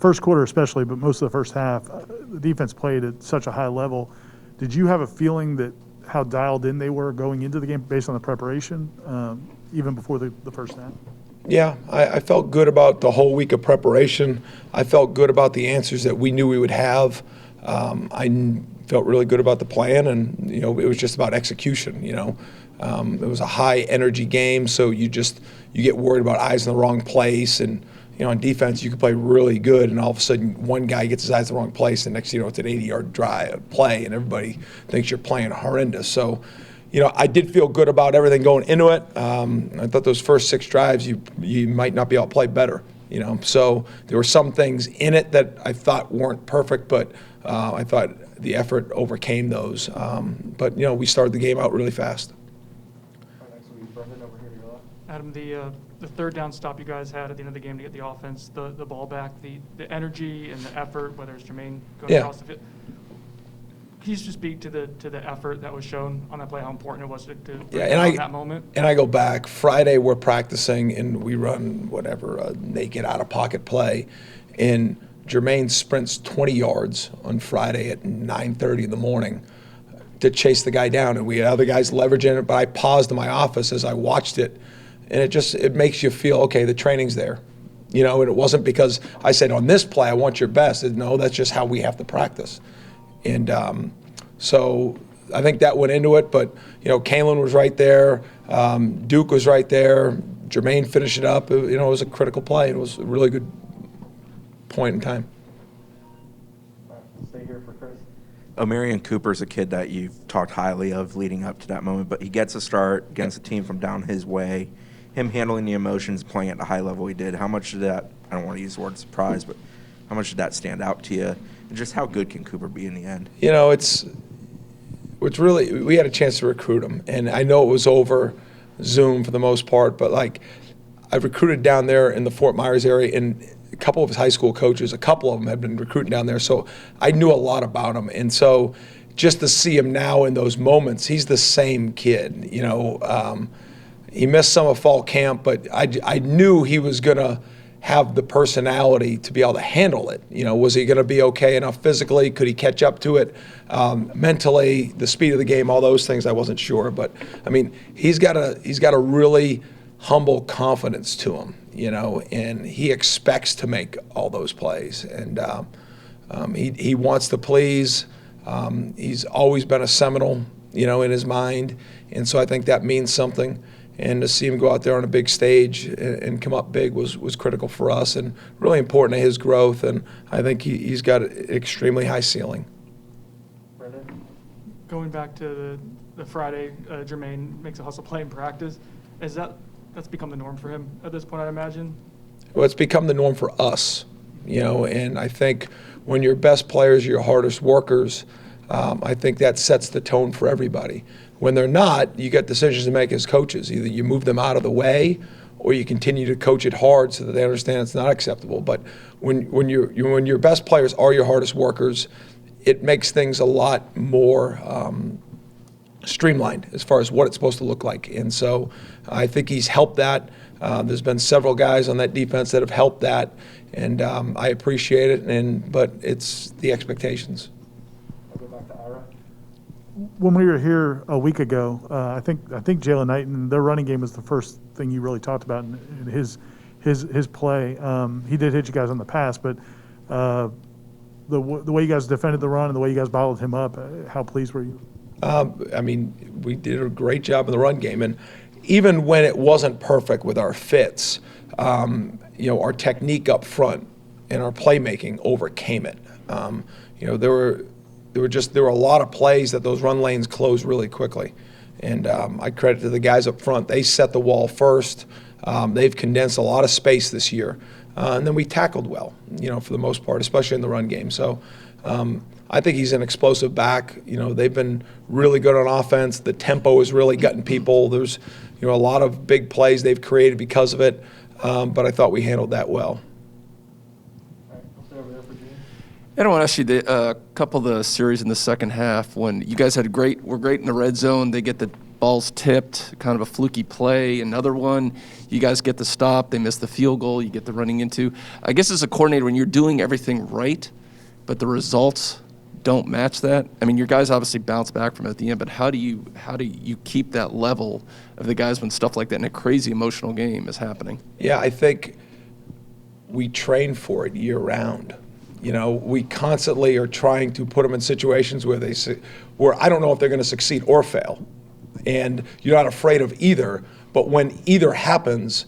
first quarter especially, but most of the first half, the defense played at such a high level. Did you have a feeling that how dialed in they were going into the game based on the preparation, even before the first half? Yeah, I felt good about the whole week of preparation. I felt good about the answers that we knew we would have. I felt really good about the plan, and it was just about execution. It was a high energy game, so you get worried about eyes in the wrong place, and on defense you can play really good, and all of a sudden one guy gets his eyes in the wrong place, and next thing you know it's an 80-yard drive play, and everybody thinks you're playing horrendous. So. I did feel good about everything going into it. I thought those first 6 drives, you might not be able to play better. So there were some things in it that I thought weren't perfect, but I thought the effort overcame those. But we started the game out really fast. Adam, the third down stop you guys had at the end of the game to get the offense, the ball back, the energy and the effort, whether it's Jermaine going across the field. Can you just speak to the effort that was shown on that play, how important it was to that moment? And I go back. Friday we're practicing and we run a naked out-of-pocket play. And Jermaine sprints 20 yards on Friday at 9:30 in the morning to chase the guy down. And we had other guys leveraging it, but I paused in my office as I watched it. And it makes you feel, okay, the training's there. And it wasn't because I said, on this play, I want your best. No, that's just how we have to practice. And so I think that went into it. But, Kalen was right there. Duke was right there. Jermaine finished it up. It was a critical play. It was a really good point in time. Stay here for Chris. Omarion Cooper's a kid that you've talked highly of leading up to that moment, but he gets a start against a team from down his way. Him handling the emotions, playing at the high level he did, how much did that, I don't want to use the word surprise, but how much did that stand out to you? And just how good can Cooper be in the end? It's really, we had a chance to recruit him, and I know it was over Zoom for the most part, but I've recruited down there in the Fort Myers area, and a couple of his high school coaches, a couple of them have been recruiting down there, so I knew a lot about him. And so just to see him now in those moments, he's the same kid. He missed some of fall camp, but I knew he was going to have the personality to be able to handle it. Was he going to be okay enough physically? Could he catch up to it? Mentally, the speed of the game, all those things I wasn't sure. But he's got a really humble confidence to him, and he expects to make all those plays. And he wants to please. He's always been a Seminole, in his mind. And so I think that means something. And to see him go out there on a big stage and come up big was critical for us and really important to his growth. And I think he's got an extremely high ceiling. Brendan? Going back to the Friday, Jermaine makes a hustle play in practice. That's become the norm for him at this point, I'd imagine? Well, it's become the norm for us, and I think when your best players are your hardest workers, I think that sets the tone for everybody. When they're not, you got decisions to make as coaches. Either you move them out of the way or you continue to coach it hard so that they understand it's not acceptable. But when your best players are your hardest workers, it makes things a lot more streamlined as far as what it's supposed to look like. And so I think he's helped that. There's been several guys on that defense that have helped that, and I appreciate it. But it's the expectations. When we were here a week ago, I think Jalen Knighton, their running game was the first thing you really talked about in his play. He did hit you guys on the pass, but the way you guys defended the run and the way you guys bottled him up, how pleased were you? We did a great job in the run game, and even when it wasn't perfect with our fits, our technique up front and our playmaking overcame it. There were a lot of plays that those run lanes closed really quickly. And I credit to the guys up front. They set the wall first. They've condensed a lot of space this year. And then we tackled well, for the most part, especially in the run game. So I think he's an explosive back. They've been really good on offense. The tempo is really gutting people. There's, a lot of big plays they've created because of it. But I thought we handled that well. I want to ask you a couple of the series in the second half when you guys were great in the red zone. They get the ball's tipped, kind of a fluky play. Another one, you guys get the stop, they miss the field goal, you get the running into. I guess as a coordinator, when you're doing everything right, but the results don't match that. I mean, your guys obviously bounce back from it at the end, but how do you keep that level of the guys when stuff like that in a crazy emotional game is happening? Yeah, I think we train for it year round. We constantly are trying to put them in situations where where I don't know if they're going to succeed or fail, and you're not afraid of either. But when either happens,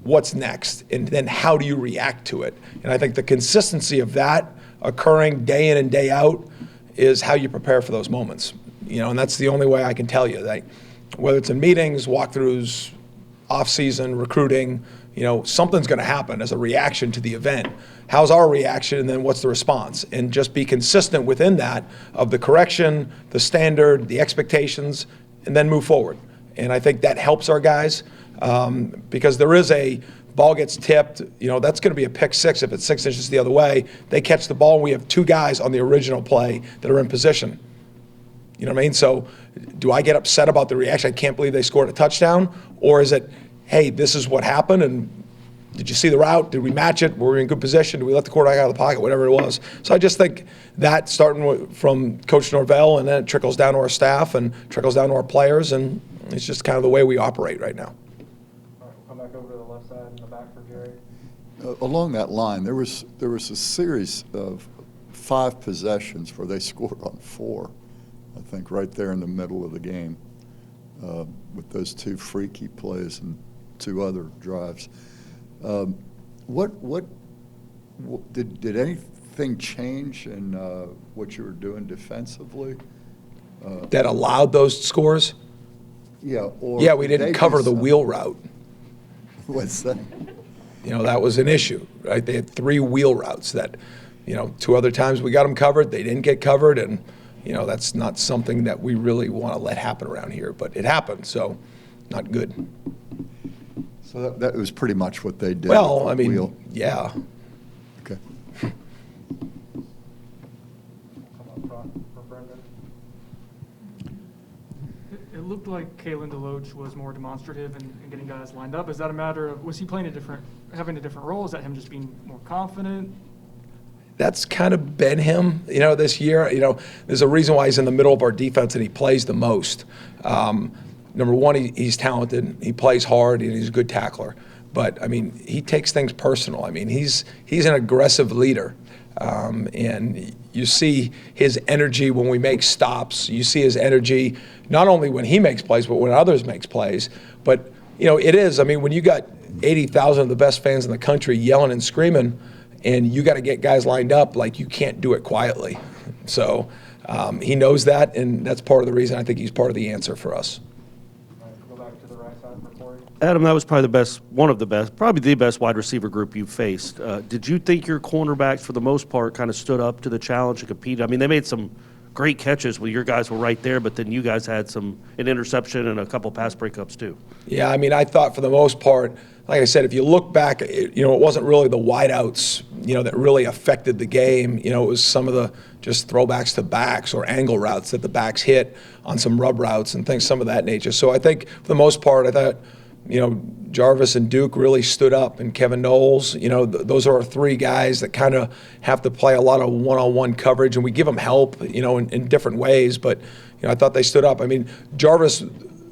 what's next, and then how do you react to it? And I think the consistency of that occurring day in and day out is how you prepare for those moments. And that's the only way I can tell you that, whether it's in meetings, walkthroughs, off-season, recruiting, something's going to happen as a reaction to the event. How's our reaction, and then what's the response? And just be consistent within that of the correction, the standard, the expectations, and then move forward. And I think that helps our guys because there is a ball gets tipped, that's going to be a pick six if it's 6 inches the other way. They catch the ball, and we have 2 guys on the original play that are in position. You know what I mean? So do I get upset about the reaction? I can't believe they scored a touchdown. Or is it, hey, this is what happened, and did you see the route? Did we match it? Were we in good position? Did we let the quarterback out of the pocket? Whatever it was. So I just think that starting from Coach Norvell, and then it trickles down to our staff and trickles down to our players, and it's just kind of the way we operate right now. All right, we'll come back over to the left side in the back for Jerry. Along that line, there was a series of 5 possessions where they scored on 4, I think, right there in the middle of the game, with those 2 freaky plays and 2 other drives. What did anything change in what you were doing defensively? That allowed those scores? Yeah. Yeah, we didn't cover the wheel route. What's that? That was an issue, right? They had 3 wheel routes that, 2 other times we got them covered. They didn't get covered, and, that's not something that we really want to let happen around here. But it happened, so not good. So that was pretty much what they did. Well, I mean, wheel. yeah. Okay. Come up front for Brendan. It looked like Kalen DeLoach was more demonstrative in getting guys lined up. Is that a matter of, was he playing having a different role? Is that him just being more confident? That's kind of been him, this year. There's a reason why he's in the middle of our defense and he plays the most. Number one, he's talented. He plays hard, and he's a good tackler. But, I mean, he takes things personal. I mean, he's an aggressive leader. And you see his energy when we make stops. You see his energy not only when he makes plays, but when others makes plays. But, it is. I mean, when you got 80,000 of the best fans in the country yelling and screaming, and you got to get guys lined up, like, you can't do it quietly. So he knows that, and that's part of the reason I think he's part of the answer for us. Go back to the right side for Corey. Adam, that was probably one of the best, probably the best wide receiver group you've faced. Did you think your cornerbacks, for the most part, kind of stood up to the challenge and competed? I mean, they made some great catches where your guys were right there, but then you guys had an interception and a couple pass breakups too. Yeah, I mean, I thought for the most part, like I said, if you look back, it wasn't really the wideouts, that really affected the game. It was some of the just throwbacks to backs or angle routes that the backs hit on some rub routes and things, some of that nature. So I think for the most part, I thought, Jarvis and Duke really stood up, and Kevin Noles, those are our 3 guys that kind of have to play a lot of one-on-one coverage, and we give them help, in different ways. But, I thought they stood up. I mean, Jarvis,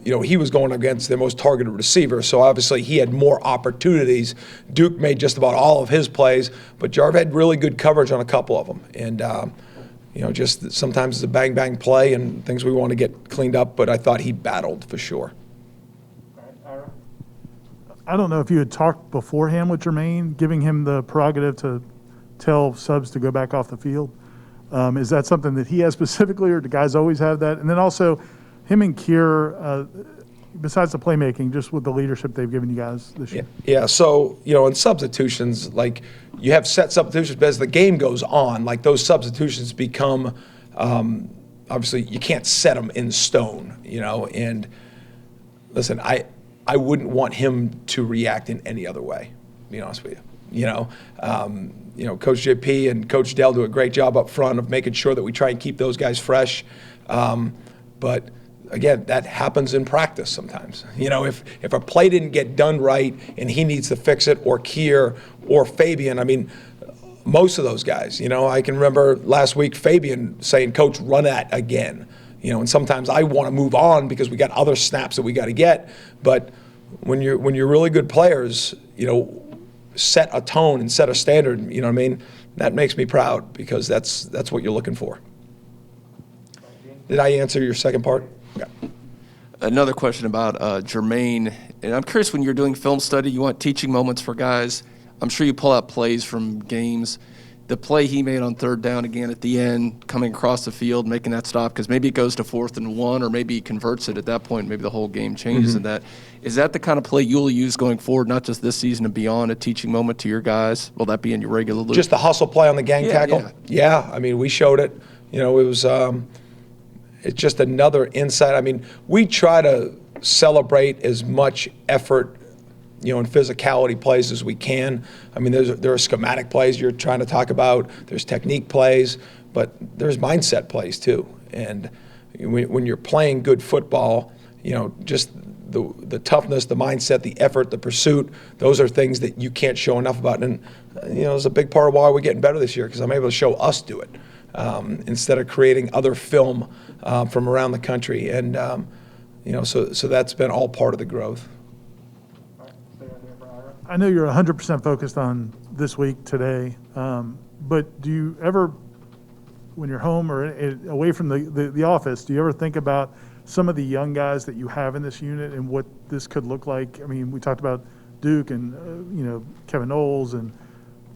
he was going against their most targeted receiver, so obviously he had more opportunities. Duke made just about all of his plays, but Jarvis had really good coverage on a couple of them. And, just sometimes it's a bang-bang play and things we want to get cleaned up, but I thought he battled for sure. All right, Ira. I don't know if you had talked beforehand with Jermaine, giving him the prerogative to tell subs to go back off the field. Is that something that he has specifically, or do guys always have that? And then also, him and Kier, besides the playmaking, just with the leadership they've given you guys this year. Yeah. So, in substitutions, like, you have set substitutions, but as the game goes on, like, those substitutions become, obviously, you can't set them in stone, and listen, I wouldn't want him to react in any other way, to be honest with you. Coach JP and Coach Dell do a great job up front of making sure that we try and keep those guys fresh. But again, that happens in practice sometimes. You know, if a play didn't get done right and he needs to fix it, or Kier or Fabian, I mean, most of those guys, you know, I can remember last week Fabian saying, "Coach, run that again." You know, and sometimes I want to move on because we got other snaps that we got to get. But when you're really good players, you know, set a tone and set a standard. You know what I mean? That makes me proud because that's what you're looking for. Did I answer your second part? Okay. Another question about Jermaine, and I'm curious, when you're doing film study, you want teaching moments for guys. I'm sure you pull out plays from games. The play he made on third down again at the end, coming across the field, making that stop, because maybe it goes to 4th and 1, or maybe he converts it at that point. Maybe the whole game changes in that. Is that the kind of play you'll use going forward, not just this season and beyond, a teaching moment to your guys? Will that be in your regular loop? Just the hustle play on the gang tackle? Yeah, I mean, we showed it. You know, it was it's just another insight. I mean, we try to celebrate as much effort, you know, in physicality plays as we can. I mean, there are schematic plays you're trying to talk about. There's technique plays, but there's mindset plays too. And when you're playing good football, you know, just the toughness, the mindset, the effort, the pursuit, those are things that you can't show enough about. And, you know, it's a big part of why we're getting better this year, because I'm able to show us do it instead of creating other film from around the country. And, you know, so that's been all part of the growth. I know you're 100% focused on this week today, but do you ever, when you're home or away from the office, do you ever think about some of the young guys that you have in this unit and what this could look like? I mean, we talked about Duke and, you know, Kevin Noles and,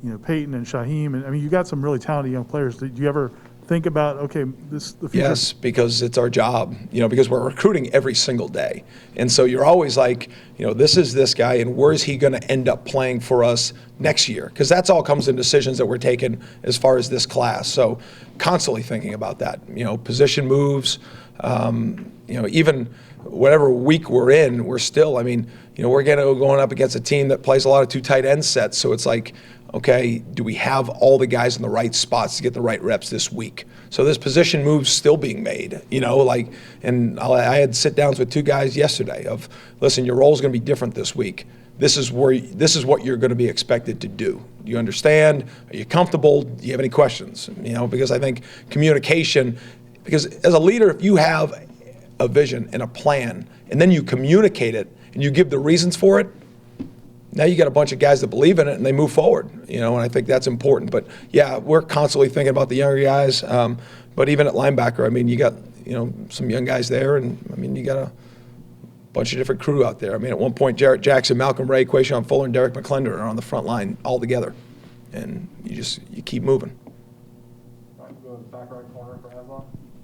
you know, Peyton and Shaheem. And, I mean, you got some really talented young players. Do you ever think about, okay, the future? Yes, because it's our job, you know, because we're recruiting every single day. And so you're always like, you know, this is this guy, and where's he going to end up playing for us next year? Because that's all comes in decisions that we're taking as far as this class. So constantly thinking about that, you know, position moves, you know, even whatever week we're in, we're still, I mean, you know, we're going up against a team that plays a lot of 2 tight end sets. So it's like, okay, do we have all the guys in the right spots to get the right reps this week? So this position move's still being made, you know, like, and I had sit-downs with 2 guys yesterday of, listen, your role's going to be different this week. This is what you're going to be expected to do. Do you understand? Are you comfortable? Do you have any questions? You know, because I think communication, because as a leader, if you have a vision and a plan, and then you communicate it and you give the reasons for it, now you got a bunch of guys that believe in it and they move forward, you know, and I think that's important. But yeah, we're constantly thinking about the younger guys. But even at linebacker, I mean, you got, you know, some young guys there, and I mean, you got a bunch of different crew out there. I mean, at one point, Jarrett Jackson, Malcolm Ray, Quayshawn Fuller, and Derek McClendon are on the front line all together, and you keep moving. All right, we'll go to the back right corner for Aslan.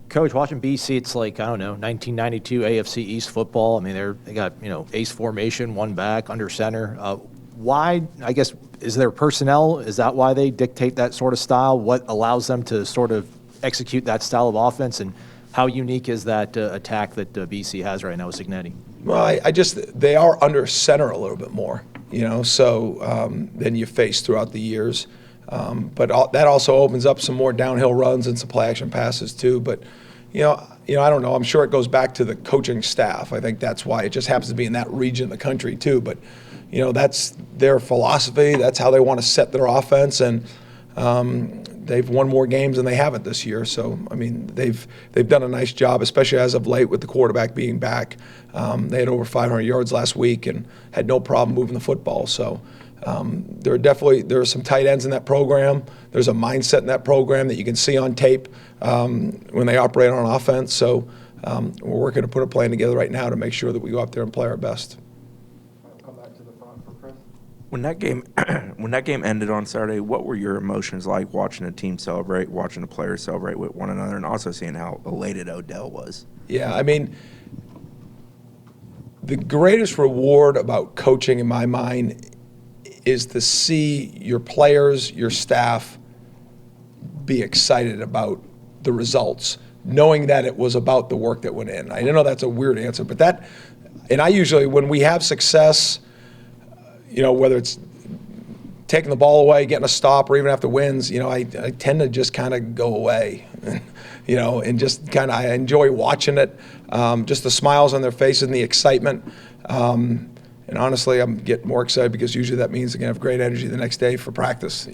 Coach, watching BC, it's like, I don't know, 1992 AFC East football. I mean, they got, you know, ace formation, 1 back, under center. Why, I guess, is there personnel? Is that why they dictate that sort of style? What allows them to sort of execute that style of offense? And how unique is that attack that BC has right now with Signetti? Well, they are under center a little bit more, you know, so than you face throughout the years. But that also opens up some more downhill runs and some play action passes too. But you know, I don't know. I'm sure it goes back to the coaching staff. I think that's why it just happens to be in that region of the country too. But you know, that's their philosophy. That's how they want to set their offense, and they've won more games than they haven't this year. So I mean, they've done a nice job, especially as of late with the quarterback being back. They had over 500 yards last week and had no problem moving the football. So. There are some tight ends in that program. There's a mindset in that program that you can see on tape when they operate on offense. So we're working to put a plan together right now to make sure that we go out there and play our best. All right, we'll come back to the front for Chris. When that game ended on Saturday, what were your emotions like watching a team celebrate, watching the players celebrate with one another, and also seeing how elated Odell was? Yeah, I mean, the greatest reward about coaching in my mind is to see your players, your staff be excited about the results, knowing that it was about the work that went in. I know that's a weird answer, but and I usually, when we have success, you know, whether it's taking the ball away, getting a stop, or even after wins, I tend to just kind of go away, and just kind of I enjoy watching it, just the smiles on their faces and the excitement. And honestly, I'm getting more excited because usually that means they're gonna have great energy the next day for practice,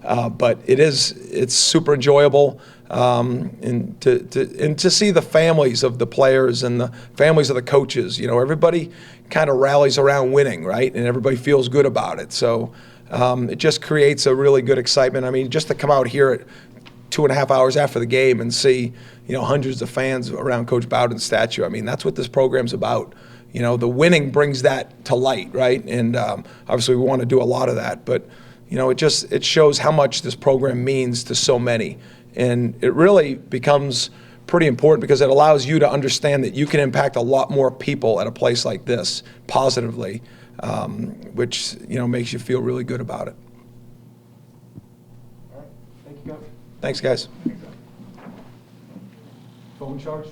But it's super enjoyable, and to see the families of the players and the families of the coaches. Everybody kind of rallies around winning, right? And everybody feels good about it. So it just creates a really good excitement. I mean, just to come out here at 2.5 hours after the game and see, hundreds of fans around Coach Bowden's statue. I mean, that's what this program's about. The winning brings that to light, right? And obviously we want to do a lot of that, but it shows how much this program means to so many, and it really becomes pretty important because it allows you to understand that you can impact a lot more people at a place like this positively, which makes you feel really good about it. All right, thank you, Coach. Thanks, guys. Phone charge?